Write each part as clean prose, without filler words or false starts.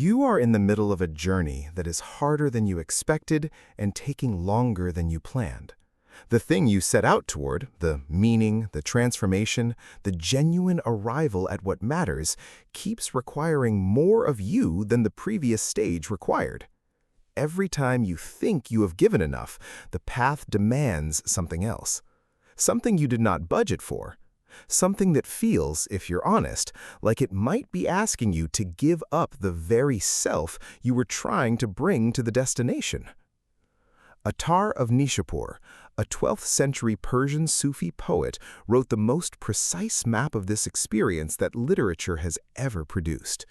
You are in the middle of a journey that is harder than you expected and taking longer than you planned. The thing you set out toward, the meaning, the transformation, the genuine arrival at what matters, keeps requiring more of you than the previous stage required. Every time you think you have given enough, the path demands something else. Something you did not budget for. Something that feels, if you're honest, like it might be asking you to give up the very self you were trying to bring to the destination. Attar of Nishapur, a 12th century Persian Sufi poet, wrote the most precise map of this experience that literature has ever produced.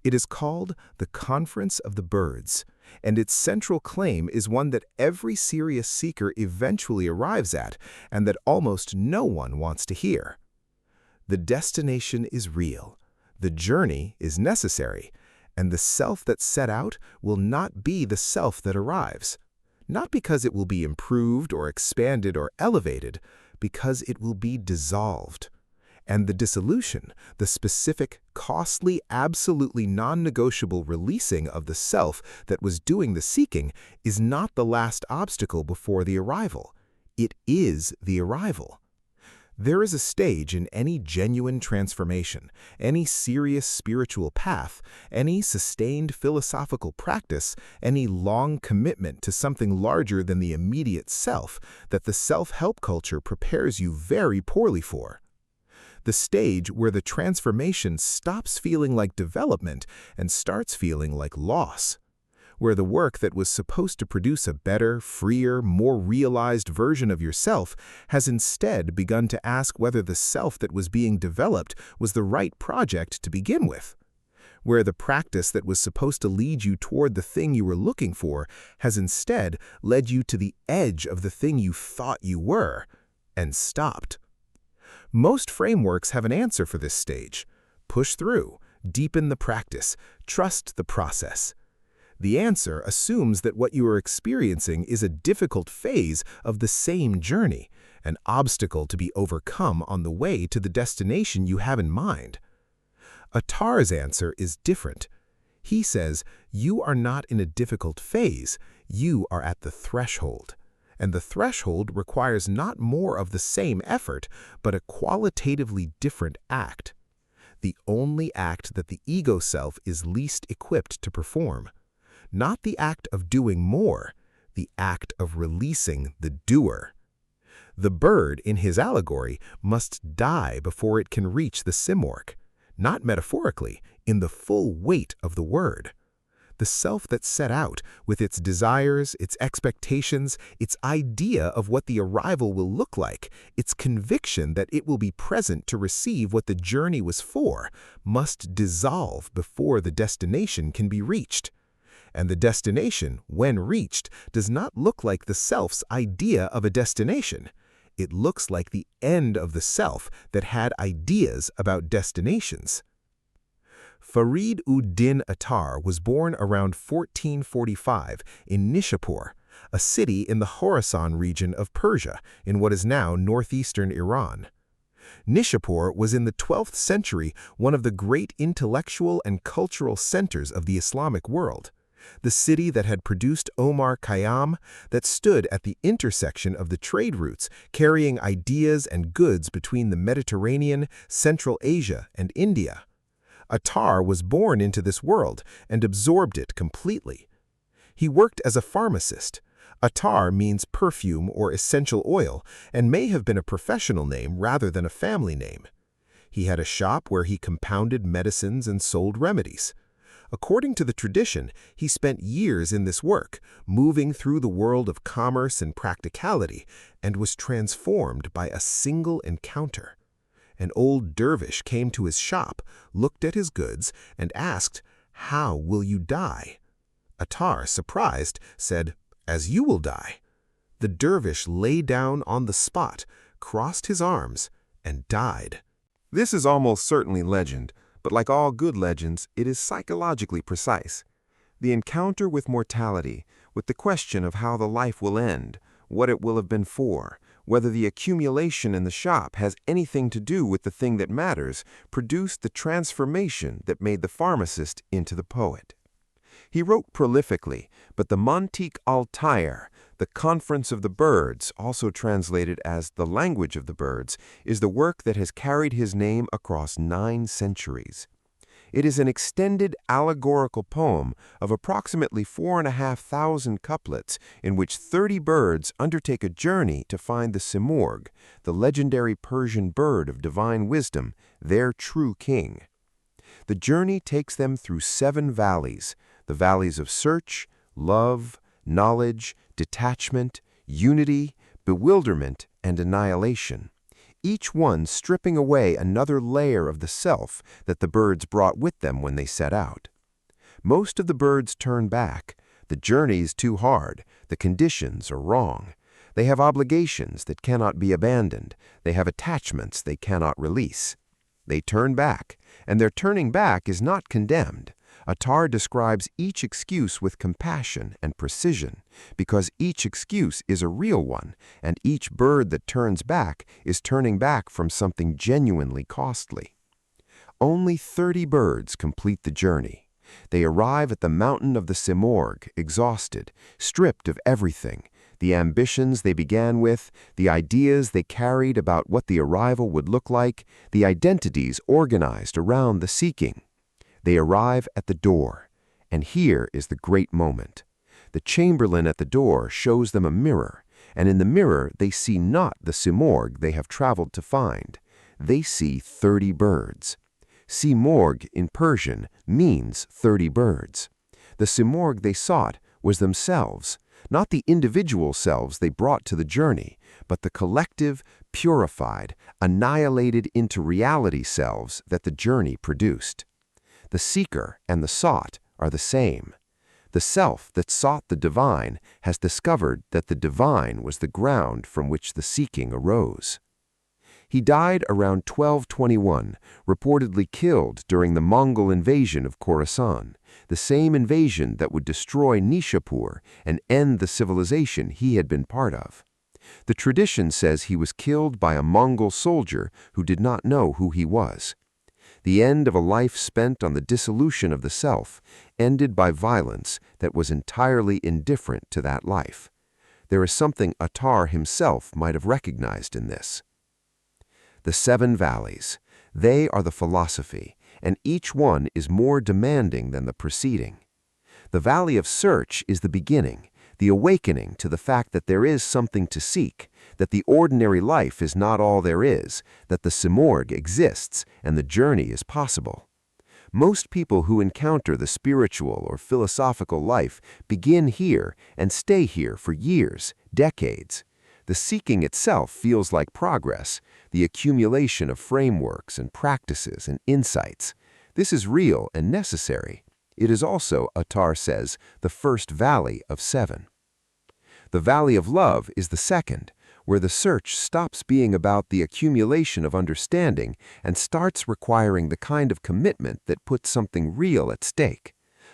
It is called the Conference of the Birds, and its central claim is one that every serious seeker eventually arrives at and that almost no one wants to hear. The destination is real, the journey is necessary, and the self that's set out will not be the self that arrives. Not because it will be improved or expanded or elevated, because it will be dissolved. And the dissolution, the specific, costly, absolutely non-negotiable releasing of the self that was doing the seeking, is not the last obstacle before the arrival. It is the arrival. There is a stage in any genuine transformation, any serious spiritual path, any sustained philosophical practice, any long commitment to something larger than the immediate self that the self-help culture prepares you very poorly for. The stage where the transformation stops feeling like development and starts feeling like loss. Where the work that was supposed to produce a better, freer, more realized version of yourself has instead begun to ask whether the self that was being developed was the right project to begin with. Where the practice that was supposed to lead you toward the thing you were looking for has instead led you to the edge of the thing you thought you were, and stopped. Most frameworks have an answer for this stage. Push through, deepen the practice, trust the process. The answer assumes that what you are experiencing is a difficult phase of the same journey, an obstacle to be overcome on the way to the destination you have in mind. Attar's answer is different. He says, you are not in a difficult phase, you are at the threshold. And the threshold requires not more of the same effort, but a qualitatively different act. The only act that the ego self is least equipped to perform. Not the act of doing more, the act of releasing the doer. The bird in his allegory must die before it can reach the Simorgh, not metaphorically, in the full weight of the word. The self that's set out, with its desires, its expectations, its idea of what the arrival will look like, its conviction that it will be present to receive what the journey was for, must dissolve before the destination can be reached. And the destination, when reached, does not look like the self's idea of a destination. It looks like the end of the self that had ideas about destinations. Farid-ud-Din Attar was born around 1445 in Nishapur, a city in the Khorasan region of Persia, in what is now northeastern Iran. Nishapur was in the 12th century one of the great intellectual and cultural centers of the Islamic world. The city that had produced Omar Khayyam, that stood at the intersection of the trade routes carrying ideas and goods between the Mediterranean, Central Asia, and India. Attar was born into this world and absorbed it completely. He worked as a pharmacist. Attar means perfume or essential oil and may have been a professional name rather than a family name. He had a shop where he compounded medicines and sold remedies. According to the tradition, he spent years in this work, moving through the world of commerce and practicality, and was transformed by a single encounter. An old dervish came to his shop, looked at his goods, and asked, "How will you die?" Attar, surprised, said, "As you will die." The dervish lay down on the spot, crossed his arms, and died. This is almost certainly legend, but like all good legends, it is psychologically precise. The encounter with mortality, with the question of how the life will end, what it will have been for, whether the accumulation in the shop has anything to do with the thing that matters, produced the transformation that made the pharmacist into the poet. He wrote prolifically, but the Montique al-tayr, the Conference of the Birds, also translated as the Language of the Birds, is the work that has carried his name across 9 centuries. It is an extended allegorical poem of approximately 4,500 couplets in which 30 birds undertake a journey to find the Simorgh, the legendary Persian bird of divine wisdom, their true king. The journey takes them through 7 valleys, the valleys of search, love, knowledge, detachment, unity, bewilderment, and annihilation, each one stripping away another layer of the self that the birds brought with them when they set out. Most of the birds turn back. The journey is too hard. The conditions are wrong. They have obligations that cannot be abandoned. They have attachments they cannot release. They turn back, and their turning back is not condemned. Attar describes each excuse with compassion and precision, because each excuse is a real one, and each bird that turns back is turning back from something genuinely costly. Only 30 birds complete the journey. They arrive at the mountain of the Simorgh, exhausted, stripped of everything, the ambitions they began with, the ideas they carried about what the arrival would look like, the identities organized around the seeking. They arrive at the door, and here is the great moment. The chamberlain at the door shows them a mirror, and in the mirror they see not the Simorgh they have traveled to find. They see 30 birds. Simorgh in Persian means 30 birds. The Simorgh they sought was themselves, not the individual selves they brought to the journey, but the collective, purified, annihilated into reality selves that the journey produced. The seeker and the sought are the same. The self that sought the divine has discovered that the divine was the ground from which the seeking arose. He died around 1221, reportedly killed during the Mongol invasion of Khorasan, the same invasion that would destroy Nishapur and end the civilization he had been part of. The tradition says he was killed by a Mongol soldier who did not know who he was. The end of a life spent on the dissolution of the self ended by violence that was entirely indifferent to that life. There is something Attar himself might have recognized in this. The 7 valleys. They are the philosophy, and each one is more demanding than the preceding. The valley of search is the beginning, the awakening to the fact that there is something to seek, that the ordinary life is not all there is, that the Simorgh exists, and the journey is possible. Most people who encounter the spiritual or philosophical life begin here and stay here for years, decades. The seeking itself feels like progress, the accumulation of frameworks and practices and insights. This is real and necessary. It is also, Attar says, the first valley of 7. The valley of love is the second, where the search stops being about the accumulation of understanding and starts requiring the kind of commitment that puts something real at stake.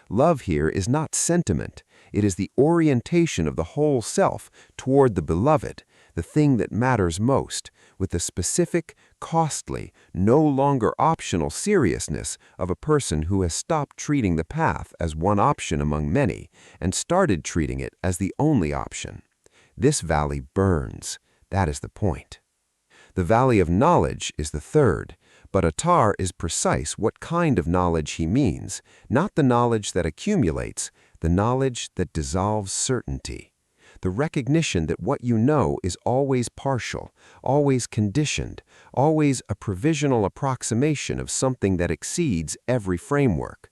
Love here is not sentiment. It is the orientation of the whole self toward the beloved, the thing that matters most, with the specific, costly, no longer optional seriousness of a person who has stopped treating the path as one option among many and started treating it as the only option. This valley burns. That is the point. The valley of knowledge is the third, but Attar is precise what kind of knowledge he means, not the knowledge that accumulates, the knowledge that dissolves certainty. The recognition that what you know is always partial, always conditioned, always a provisional approximation of something that exceeds every framework.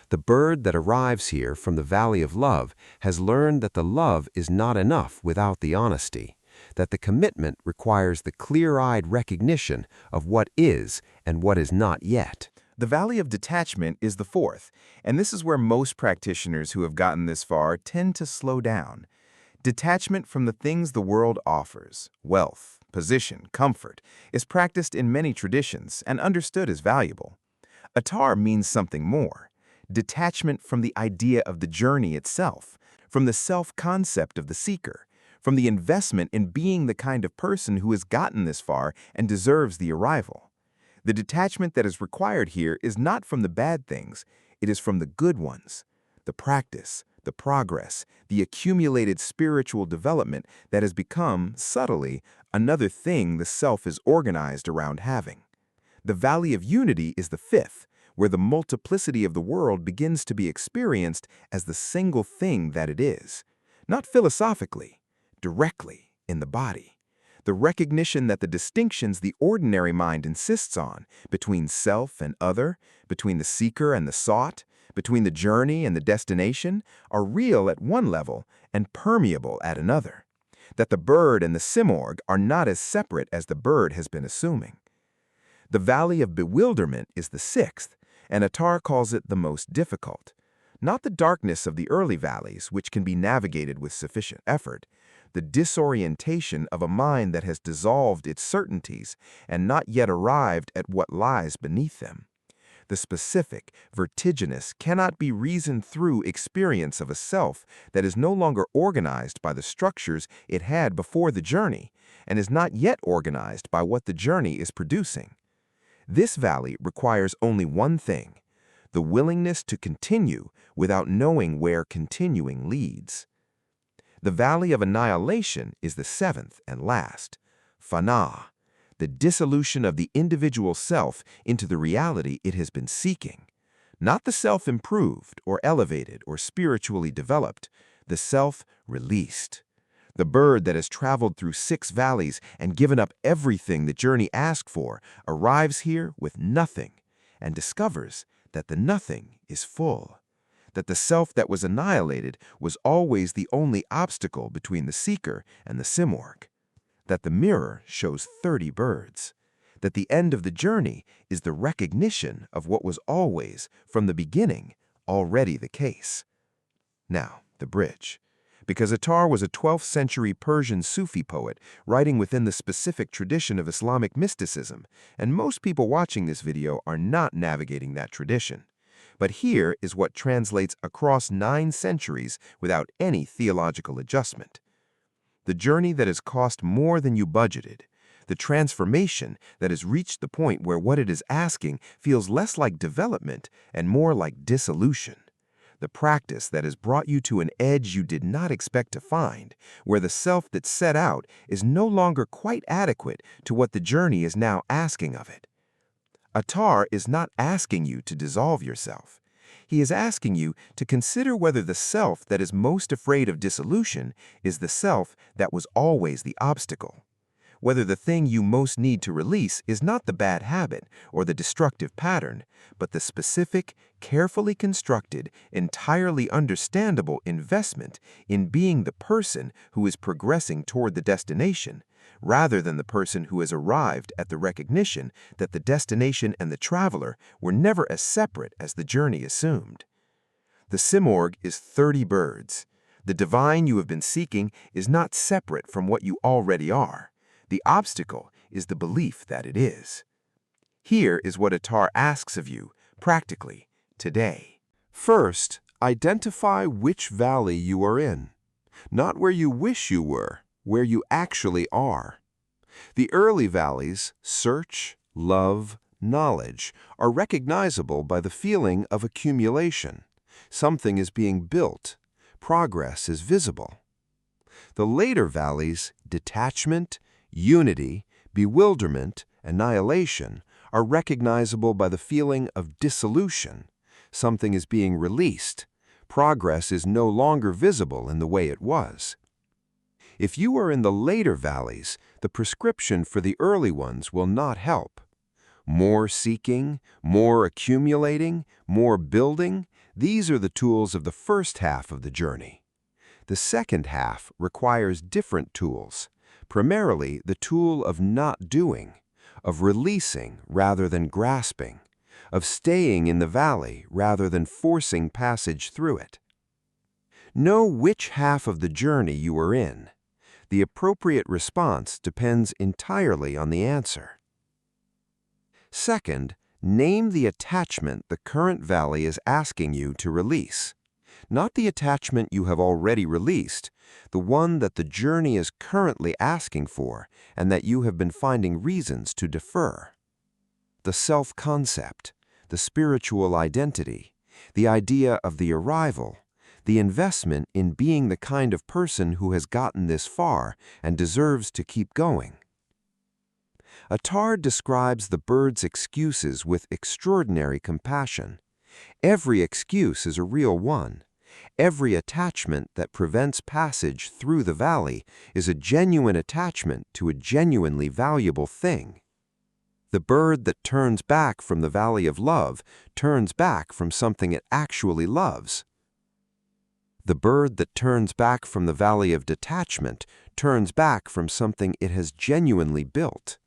The bird that arrives here from the valley of love has learned that the love is not enough without the honesty, that the commitment requires the clear-eyed recognition of what is and what is not yet. The valley of detachment is the fourth, and this is where most practitioners who have gotten this far tend to slow down. Detachment from the things the world offers, wealth, position, comfort, is practiced in many traditions and understood as valuable. Attar means something more. Detachment from the idea of the journey itself, from the self-concept of the seeker, from the investment in being the kind of person who has gotten this far and deserves the arrival. The detachment that is required here is not from the bad things, it is from the good ones. The practice, the progress, the accumulated spiritual development that has become, subtly, another thing the self is organized around having. The valley of unity is the fifth, where the multiplicity of the world begins to be experienced as the single thing that it is, not philosophically, directly in the body. The recognition that the distinctions the ordinary mind insists on between self and other, between the seeker and the sought, between the journey and the destination, are real at one level and permeable at another. That the bird and the Simorg are not as separate as the bird has been assuming. The valley of bewilderment is the sixth, and Attar calls it the most difficult. Not the darkness of the early valleys, which can be navigated with sufficient effort, the disorientation of a mind that has dissolved its certainties and not yet arrived at what lies beneath them. The specific, vertiginous, cannot be reasoned through experience of a self that is no longer organized by the structures it had before the journey and is not yet organized by what the journey is producing. This valley requires only one thing: the willingness to continue without knowing where continuing leads. The valley of annihilation is the seventh and last, Fana, the dissolution of the individual self into the reality it has been seeking. Not the self improved or elevated or spiritually developed, the self released. The bird that has traveled through 6 valleys and given up everything the journey asked for arrives here with nothing and discovers that the nothing is full. That the self that was annihilated was always the only obstacle between the seeker and the Simorg. That the mirror shows 30 birds. That the end of the journey is the recognition of what was always, from the beginning, already the case. Now, the bridge. Because Attar was a 12th century Persian Sufi poet writing within the specific tradition of Islamic mysticism, and most people watching this video are not navigating that tradition. But here is what translates across 9 centuries without any theological adjustment. The journey that has cost more than you budgeted, the transformation that has reached the point where what it is asking feels less like development and more like dissolution. The practice that has brought you to an edge you did not expect to find, where the self that set out is no longer quite adequate to what the journey is now asking of it. Attar is not asking you to dissolve yourself. He is asking you to consider whether the self that is most afraid of dissolution is the self that was always the obstacle. Whether the thing you most need to release is not the bad habit or the destructive pattern, but the specific, carefully constructed, entirely understandable investment in being the person who is progressing toward the destination, rather than the person who has arrived at the recognition that the destination and the traveler were never as separate as the journey assumed. The Simorg is 30 birds. The divine you have been seeking is not separate from what you already are. The obstacle is the belief that it is. Here is what Attar asks of you, practically, today. First, identify which valley you are in. Not where you wish you were, where you actually are. The early valleys, search, love, knowledge, are recognizable by the feeling of accumulation. Something is being built. Progress is visible. The later valleys, detachment, unity, bewilderment, annihilation, are recognizable by the feeling of dissolution. Something is being released. Progress is no longer visible in the way it was. If you are in the later valleys, the prescription for the early ones will not help. More seeking, more accumulating, more building, these are the tools of the first half of the journey. The second half requires different tools. Primarily the tool of not doing, of releasing rather than grasping, of staying in the valley rather than forcing passage through it. Know which half of the journey you are in. The appropriate response depends entirely on the answer. Second, name the attachment the current valley is asking you to release. not the attachment you have already released, the one that the journey is currently asking for and that you have been finding reasons to defer. The self-concept, the spiritual identity, the idea of the arrival, the investment in being the kind of person who has gotten this far and deserves to keep going. Attar describes the bird's excuses with extraordinary compassion. Every excuse is a real one. Every attachment that prevents passage through the valley is a genuine attachment to a genuinely valuable thing. The bird that turns back from the valley of love turns back from something it actually loves. The bird that turns back from the valley of detachment turns back from something it has genuinely built.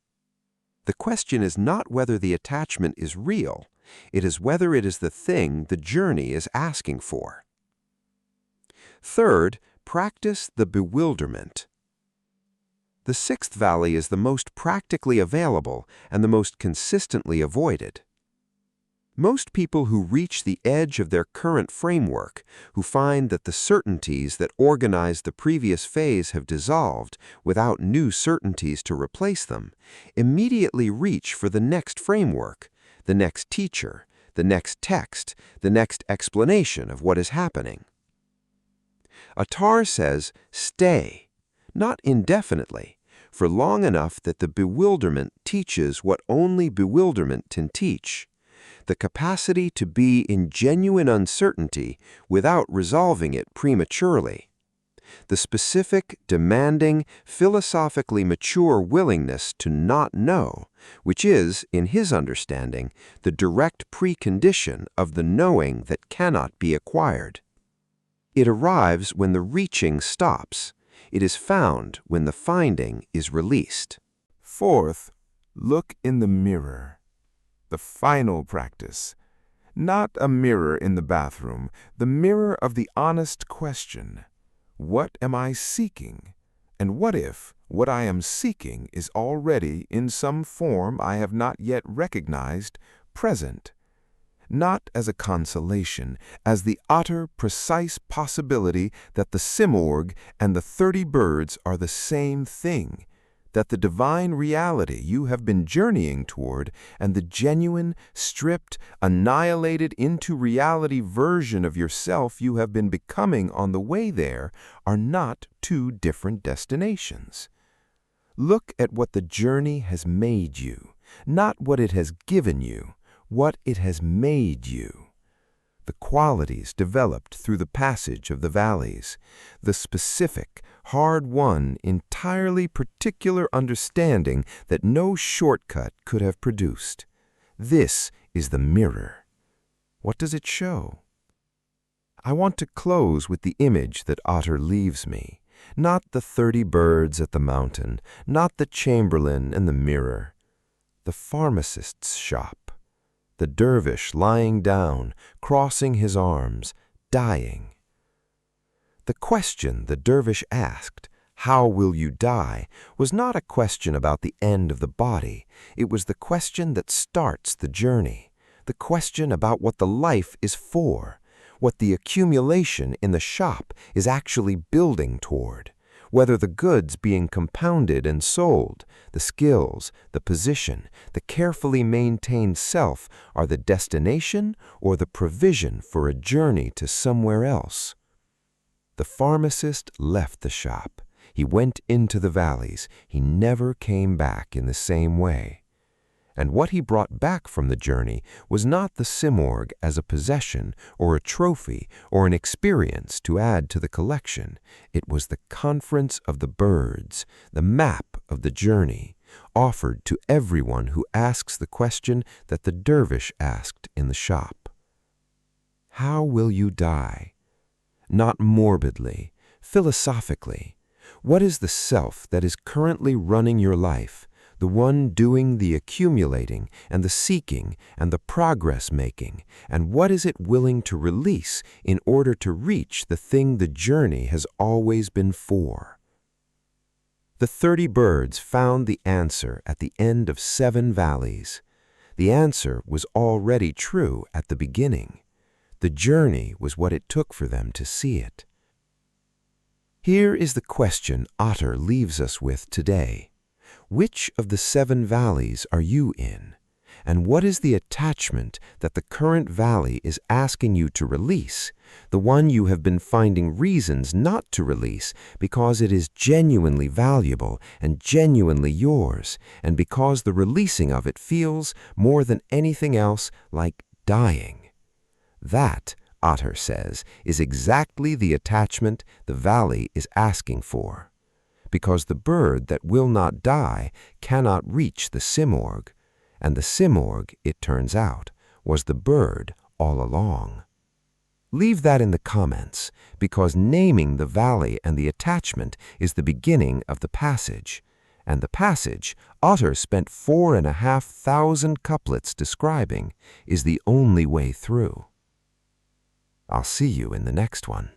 The question is not whether the attachment is real, it is whether it is the thing the journey is asking for. Third, practice the bewilderment. The sixth valley is the most practically available and the most consistently avoided. Most people who reach the edge of their current framework, who find that the certainties that organized the previous phase have dissolved without new certainties to replace them, immediately reach for the next framework, the next teacher, the next text, the next explanation of what is happening. Attar says, stay, not indefinitely, for long enough that the bewilderment teaches what only bewilderment can teach. The capacity to be in genuine uncertainty without resolving it prematurely. The specific, demanding, philosophically mature willingness to not know, which is, in his understanding, the direct precondition of the knowing that cannot be acquired. It arrives when the reaching stops. It is found when the finding is released. Fourth, look in the mirror. The final practice. Not a mirror in the bathroom, the mirror of the honest question. What am I seeking? And what if what I am seeking is already, in some form I have not yet recognized, present? Not as a consolation, as the utter, precise possibility that the Simorg and the 30 birds are the same thing, that the divine reality you have been journeying toward and the genuine, stripped, annihilated into reality version of yourself you have been becoming on the way there are not two different destinations. Look at what the journey has made you, not what it has given you, what it has made you. The qualities developed through the passage of the valleys, the specific, hard-won, entirely particular understanding that no shortcut could have produced. This is the mirror. What does it show? I want to close with the image that Attar leaves me, not the 30 birds at the mountain, not the chamberlain and the mirror. The pharmacist's shop. The dervish lying down, crossing his arms, dying. The question the dervish asked, "How will you die?" was not a question about the end of the body. It was the question that starts the journey, the question about what the life is for, what the accumulation in the shop is actually building toward, whether the goods being compounded and sold, the skills, the position, the carefully maintained self are the destination or the provision for a journey to somewhere else. The pharmacist left the shop. He went into the valleys. He never came back in the same way. And what he brought back from the journey was not the Simorg as a possession or a trophy or an experience to add to the collection. It was the conference of the birds, the map of the journey, offered to everyone who asks the question that the dervish asked in the shop. How will you die? Not morbidly, philosophically. What is the self that is currently running your life? The one doing the accumulating and the seeking and the progress-making, and what is it willing to release in order to reach the thing the journey has always been for? The 30 birds found the answer at the end of 7 valleys. The answer was already true at the beginning. The journey was what it took for them to see it. Here is the question Attar leaves us with today. Which of the 7 valleys are you in? And what is the attachment that the current valley is asking you to release, the one you have been finding reasons not to release because it is genuinely valuable and genuinely yours, and because the releasing of it feels, more than anything else, like dying? That, Attar says, is exactly the attachment the valley is asking for. Because the bird that will not die cannot reach the Simorgh, and the Simorgh, it turns out, was the bird all along. Leave that in the comments, because naming the valley and the attachment is the beginning of the passage, and the passage Attar spent 4,500 couplets describing is the only way through. I'll see you in the next one.